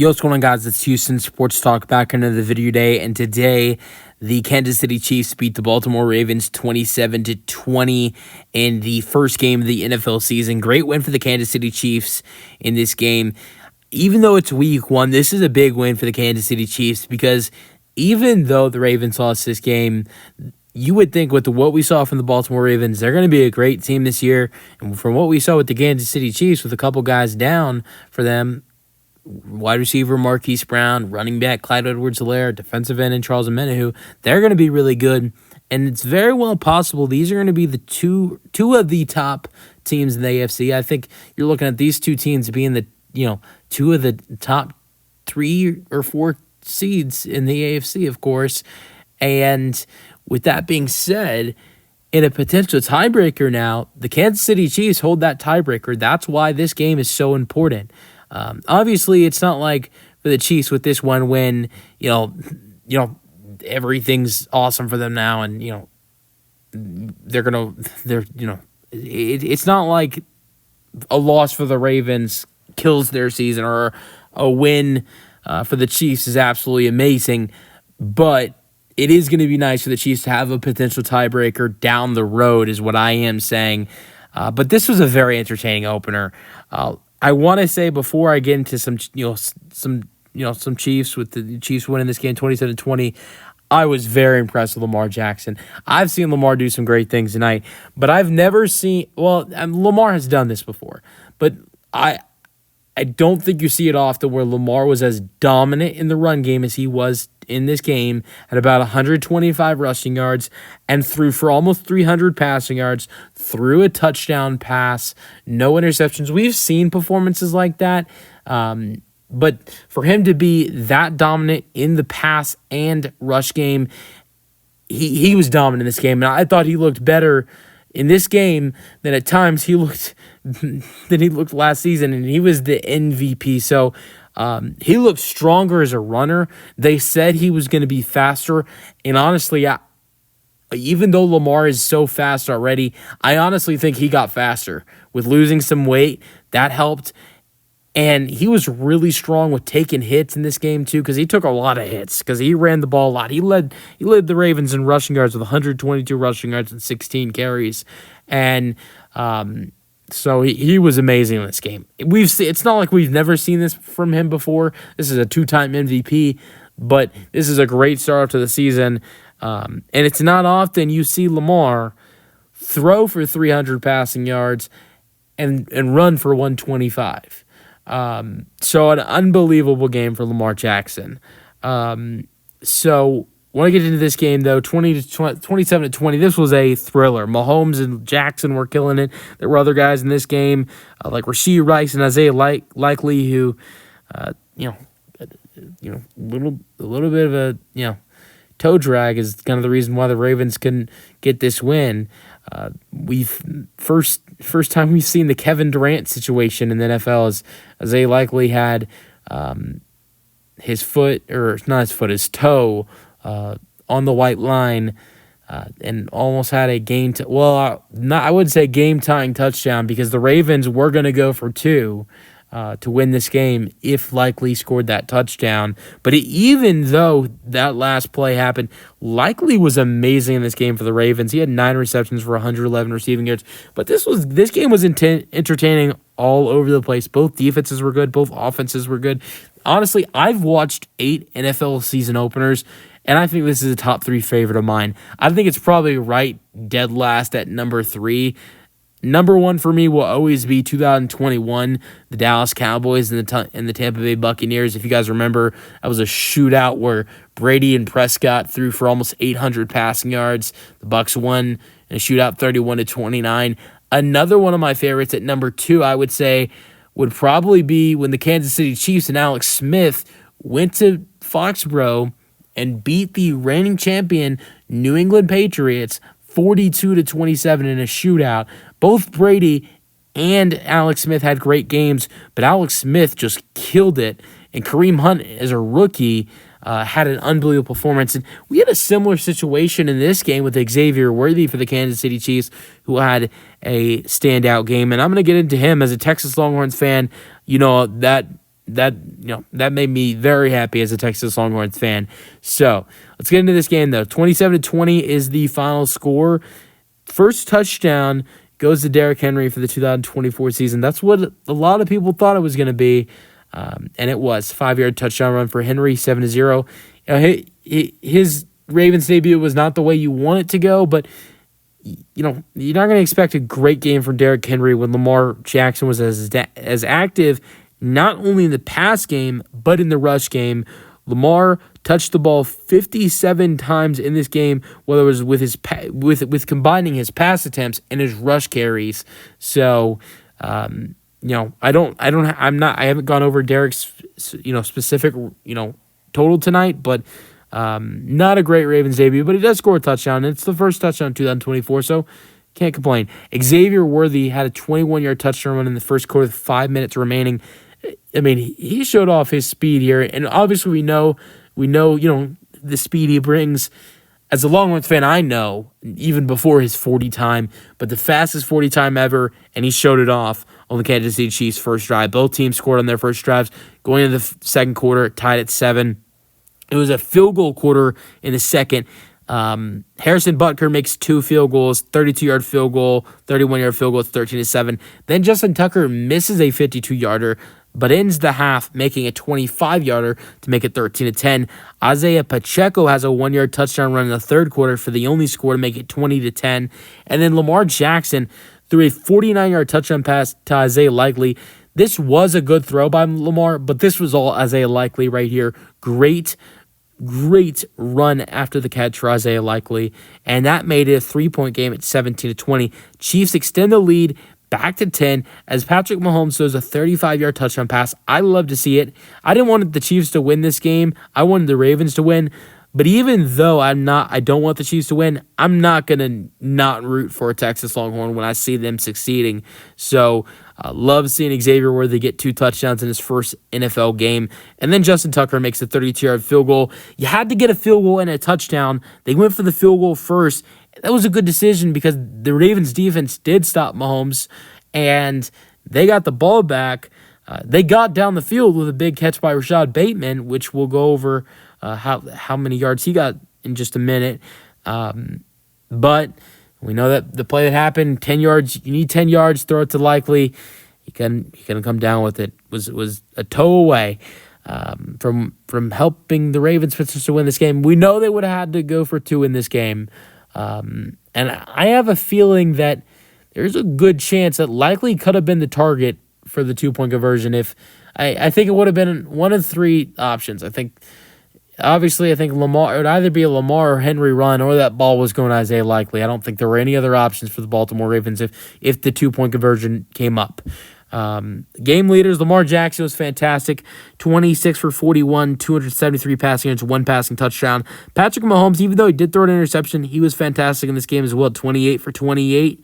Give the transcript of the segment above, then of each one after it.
Yo, what's going on, guys? It's Houston Sports Talk back into the video day, and today the Kansas City Chiefs beat the Baltimore Ravens 27-20 in the first game of the NFL season. Great win for the Kansas City Chiefs in this game. Even though it's week one, this is a big win for the Kansas City Chiefs because even though the Ravens lost this game, you would think with what we saw from the Baltimore Ravens, they're going to be a great team this year. And from what we saw with the Kansas City Chiefs, with a couple guys down for them, wide receiver Marquise Brown, running back Clyde Edwards-Helaire, defensive end and Charles Omenihu, they're going to be really good. And it's very well possible these are going to be the two of the top teams in the AFC. I think you're looking at these two teams being the two of the top 3 or 4 seeds in the AFC, of course. And with that being said, in a potential tiebreaker now, the Kansas City Chiefs hold that tiebreaker. That's why this game is so important. Obviously, it's not like for the Chiefs with this one win, everything's awesome for them now, and it's not like a loss for the Ravens kills their season or a win for the Chiefs is absolutely amazing, but it is going to be nice for the Chiefs to have a potential tiebreaker down the road, is what I am saying. But this was a very entertaining opener. I want to say before I get into some Chiefs, with the Chiefs winning this game 27-20, I was very impressed with Lamar Jackson. I've seen Lamar do some great things tonight, but I've never seen, Lamar has done this before, but I don't think you see it often where Lamar was as dominant in the run game as he was in this game at about 125 rushing yards and threw for almost 300 passing yards, threw a touchdown pass, no interceptions. We've seen performances like that, but for him to be that dominant in the pass and rush game, he was dominant in this game, and I thought he looked better in this game than at times he looked last season, and he was the MVP. So he looked stronger as a runner. They said he was going to be faster, and honestly, even though Lamar is so fast already, I honestly think he got faster with losing some weight. That helped. And he was really strong with taking hits in this game, too, because he took a lot of hits, because he ran the ball a lot. He led the Ravens in rushing yards with 122 rushing yards and 16 carries. And so he was amazing in this game. It's not like we've never seen this from him before. This is a 2-time MVP, but this is a great start to the season. And it's not often you see Lamar throw for 300 passing yards and run for 125. So an unbelievable game for Lamar Jackson. So want to get into this game though, 27-20. This was a thriller. Mahomes and Jackson were killing it. There were other guys in this game, like Rashee Rice and Isaiah Likely, who, a little bit of a, toe drag is kind of the reason why the Ravens couldn't get this win. First time we've seen the Kevin Durant situation in the NFL is Isaiah Likely had his toe on the white line and almost had a I would say game-tying touchdown, because the Ravens were going to go for 2 to win this game if Likely scored that touchdown. But even though that last play happened, Likely was amazing in this game for the Ravens. He had 9 receptions for 111 receiving yards. But this game was entertaining all over the place. Both defenses were good. Both offenses were good. Honestly, I've watched 8 NFL season openers, and I think this is a top 3 favorite of mine. I think it's probably right dead last at number 3. Number 1 for me will always be 2021, the Dallas Cowboys and the Tampa Bay Buccaneers. If you guys remember, that was a shootout where Brady and Prescott threw for almost 800 passing yards. The Bucs won in a shootout 31-29. Another one of my favorites at number 2, I would say, would probably be when the Kansas City Chiefs and Alex Smith went to Foxborough and beat the reigning champion New England Patriots 42-27 in a shootout. Both Brady and Alex Smith had great games, but Alex Smith just killed it. And Kareem Hunt, as a rookie, had an unbelievable performance. And we had a similar situation in this game with Xavier Worthy for the Kansas City Chiefs, who had a standout game. And I'm going to get into him as a Texas Longhorns fan. You know, that that made me very happy as a Texas Longhorns fan. So let's get into this game though. 27-20 is the final score. First touchdown goes to Derrick Henry for the 2024 season. That's what a lot of people thought it was going to be, and it was 5-yard touchdown run for Henry, 7-0. His Ravens debut was not the way you want it to go, but you're not going to expect a great game from Derrick Henry when Lamar Jackson was as active, not only in the pass game, but in the rush game. Lamar touched the ball 57 times in this game, whether it was with combining his pass attempts and his rush carries. So, I haven't gone over Derrick's, specific, total tonight, but not a great Ravens debut, but he does score a touchdown. It's the first touchdown in 2024, so can't complain. Xavier Worthy had a 21-yard touchdown run in the first quarter with 5 minutes remaining. I mean, he showed off his speed here, and obviously we know, the speed he brings. As a Longhorns fan, I know, even before his 40 time, but the fastest 40 time ever, and he showed it off on the Kansas City Chiefs' first drive. Both teams scored on their first drives. Going into the second quarter, tied at 7. It was a field goal quarter in the second. Harrison Butker makes 2 field goals, 32-yard field goal, 31-yard field goal, 13-7. Then Justin Tucker misses a 52-yarder, but ends the half making a 25-yarder to make it 13-10. Isaiah Pacheco has a 1-yard touchdown run in the third quarter for the only score to make it 20-10. And then Lamar Jackson threw a 49-yard touchdown pass to Isaiah Likely. This was a good throw by Lamar, but this was all Isaiah Likely right here. Great run after the catch for Isaiah Likely, and that made it a 3-point game at 17-20. Chiefs extend the lead back to 10 as Patrick Mahomes throws a 35-yard touchdown pass. I love to see it. I didn't want the Chiefs to win this game. I wanted the Ravens to win. But even though I don't want the Chiefs to win, I'm not going to not root for a Texas Longhorn when I see them succeeding. So love seeing Xavier Worthy get 2 touchdowns in his first NFL game. And then Justin Tucker makes a 32-yard field goal. You had to get a field goal and a touchdown. They went for the field goal first. That was a good decision because the Ravens defense did stop Mahomes, and they got the ball back. They got down the field with a big catch by Rashad Bateman, which we'll go over how many yards he got in just a minute. But we know that the play that happened, 10 yards, you need 10 yards, throw it to Likely. He couldn't come down with it. It was a toe away from helping the Ravens pitchers to win this game. We know they would have had to go for 2 in this game. And I have a feeling that there's a good chance that Likely could have been the target for the 2-point conversion. If I think it would have been one of 3 options. I think Lamar, it would either be a Lamar or Henry run, or that ball was going to Isaiah Likely. I don't think there were any other options for the Baltimore Ravens if the 2-point conversion came up. Game leaders, Lamar Jackson was fantastic. 26 for 41, 273 passing yards, 1 passing touchdown. Patrick Mahomes, even though he did throw an interception, he was fantastic in this game as well. 20 for 28,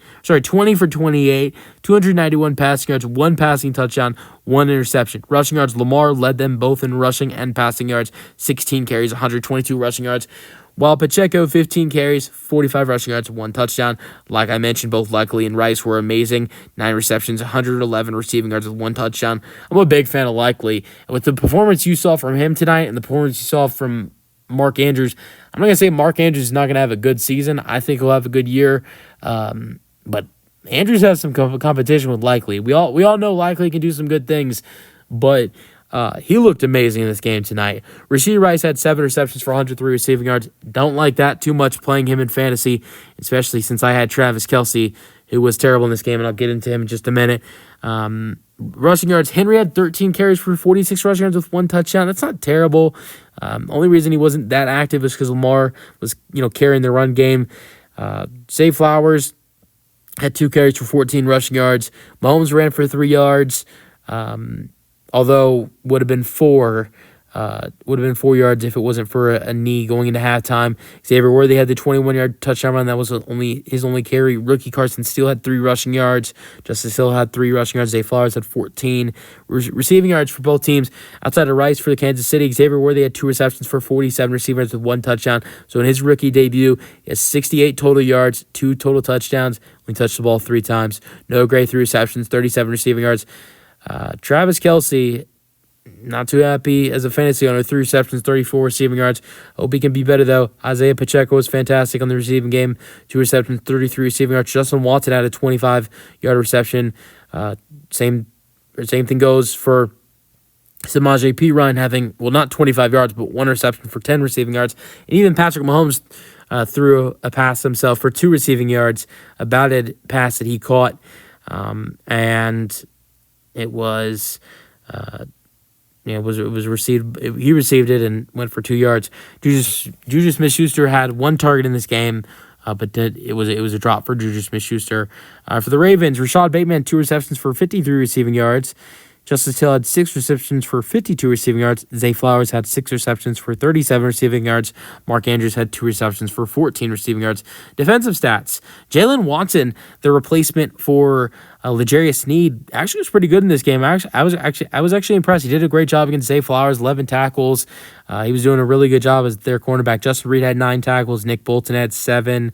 291 passing yards, 1 passing touchdown, 1 interception. Rushing yards, Lamar led them both in rushing and passing yards. 16 carries, 122 rushing yards. While Pacheco, 15 carries, 45 rushing yards, 1 touchdown. Like I mentioned, both Likely and Rice were amazing. 9 receptions, 111 receiving yards with 1 touchdown. I'm a big fan of Likely. And with the performance you saw from him tonight and the performance you saw from Mark Andrews, I'm not going to say Mark Andrews is not going to have a good season. I think he'll have a good year. But Andrews has some competition with Likely. We all know Likely can do some good things, but he looked amazing in this game tonight. Rashee Rice had 7 receptions for 103 receiving yards. Don't like that too much playing him in fantasy, especially since I had Travis Kelce, who was terrible in this game, and I'll get into him in just a minute. Rushing yards, Henry had 13 carries for 46 rushing yards with 1 touchdown. That's not terrible. Only reason he wasn't that active was because Lamar was carrying the run game. Zay Flowers had 2 carries for 14 rushing yards. Mahomes ran for 3 yards. Although would have been 4 yards if it wasn't for a knee going into halftime. Xavier Worthy had the 21-yard touchdown run. That was his only carry. Rookie Carson Steele had 3 rushing yards. Justice Hill had 3 rushing yards. Zay Flowers had 14. Receiving yards for both teams. Outside of Rice for the Kansas City, Xavier Worthy had 2 receptions for 47 receiving yards with 1 touchdown. So in his rookie debut, he has 68 total yards, 2 total touchdowns. Only touched the ball 3 times. No grade 3 receptions, 37 receiving yards. Travis Kelce, Not too happy as a fantasy owner. 3 receptions, 34 receiving yards. Hope he can be better, though. Isaiah Pacheco was fantastic on the receiving game. 2 receptions, 33 receiving yards. Justin Watson had a 25-yard reception. Same thing goes for Samaje Perine having, well, not 25 yards, but 1 reception for 10 receiving yards. And even Patrick Mahomes threw a pass himself for 2 receiving yards, a batted pass that he caught. And it was... it was received. He received it and went for 2 yards. Juju Smith-Schuster had 1 target in this game, but it was a drop for Juju Smith-Schuster. For the Ravens, Rashad Bateman 2 receptions for 53 receiving yards. Justice Hill had 6 receptions for 52 receiving yards. Zay Flowers had 6 receptions for 37 receiving yards. Mark Andrews had 2 receptions for 14 receiving yards. Defensive stats: Jalen Watson, the replacement for L'Jarius Sneed, actually was pretty good in this game. I was actually impressed. He did a great job against Zay Flowers, 11 tackles. He was doing a really good job as their cornerback. Justin Reed had 9 tackles. Nick Bolton had 7.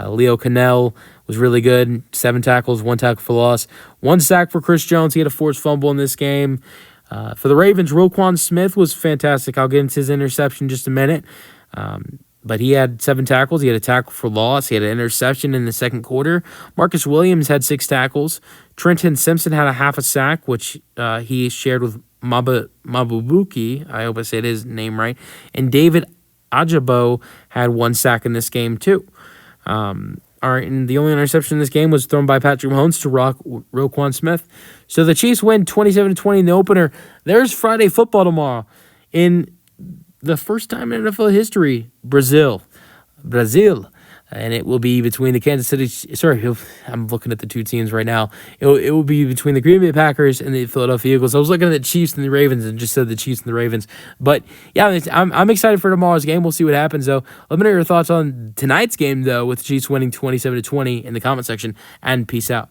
Leo Cannell was really good. 7 tackles, 1 tackle for loss. 1 sack for Chris Jones. He had a forced fumble in this game. For the Ravens, Roquan Smith was fantastic. I'll get into his interception in just a minute. But he had 7 tackles. He had a tackle for loss. He had an interception in the second quarter. Marcus Williams had 6 tackles. Trenton Simpson had a half a sack, which he shared with Mabubuki. I hope I said his name right. And David Ajabo had 1 sack in this game, too. All right, and the only interception in this game was thrown by Patrick Mahomes to Roquan Smith. So the Chiefs win 27-20 in the opener. There's Friday football tomorrow in the first time in NFL history, Brazil. And it will be between the Kansas City... Sorry, I'm looking at the 2 teams right now. It will be between the Green Bay Packers and the Philadelphia Eagles. I was looking at the Chiefs and the Ravens and just said the Chiefs and the Ravens. But, yeah, I'm excited for tomorrow's game. We'll see what happens, though. Let me know your thoughts on tonight's game, though, with the Chiefs winning 27-20 in the comment section. And peace out.